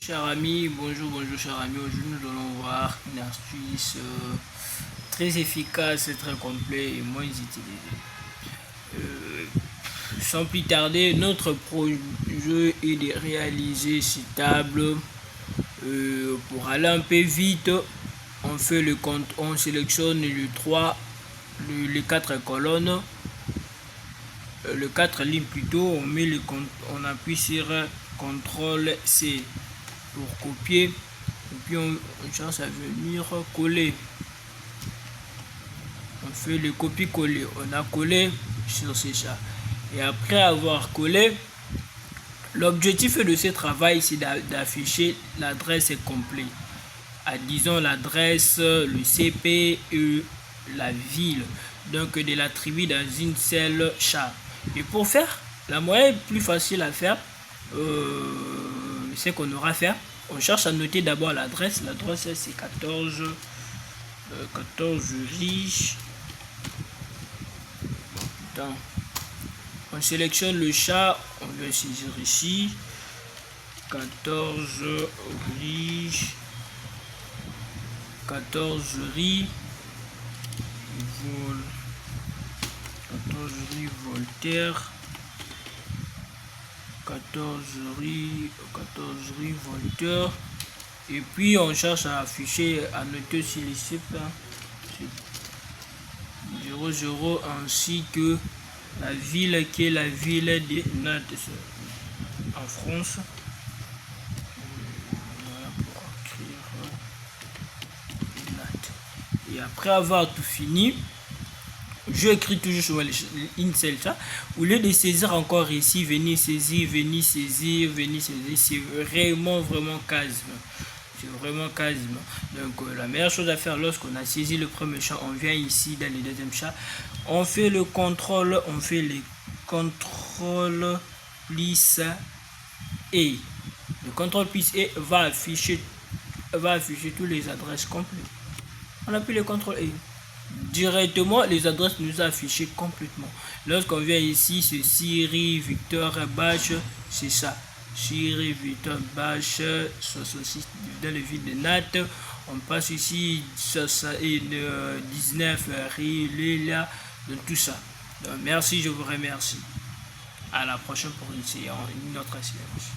Chers amis, bonjour chers amis. Aujourd'hui nous allons voir une astuce très efficace et très complète et moins utilisée. Sans plus tarder, notre projet est de réaliser cette table. Pour aller un peu vite, on fait le compte, on sélectionne les 4 colonnes, le 4 lignes plutôt, on appuie sur CTRL C pour copier, et puis on cherche à venir coller. On fait le copier-coller, on a collé sur ces chats. Et après avoir collé, l'objectif de ce travail, c'est d'afficher l'adresse complète. Disons l'adresse, le CPE, la ville, donc de la tribu dans une seule charte. Et pour faire, la moyenne plus facile à faire, c'est qu'on aura à faire. On cherche à noter d'abord l'adresse. L'adresse c'est 14 riche. On sélectionne le chat, on va saisir ici. 14 riche. 14 riz. 14 riz Voltaire. 14 riz Voltaire. Et puis on cherche à afficher, à noter sur les chiffres 00 ainsi que la ville qui est la ville de Nantes en France. Voilà pour écrire Nantes. Et après avoir tout fini, je écris toujours sur une seule chat. Au lieu de saisir encore ici, venir saisir, c'est vraiment quasiment. C'est vraiment quasiment. Donc la meilleure chose à faire lorsqu'on a saisi le premier chat, on vient ici dans le deuxième chat, on fait le contrôle, plus et le contrôle plus et va afficher toutes les adresses complètes. On appuie le contrôle et directement les adresses nous affichées complètement. Lorsqu'on vient ici, c'est Syrie Victor Bach, c'est ça. Syrie Victor Bach 66 dans le ville de Nantes. On passe ici 19 Léla, donc tout ça. Donc, merci, je vous remercie. À la prochaine pour une autre séance.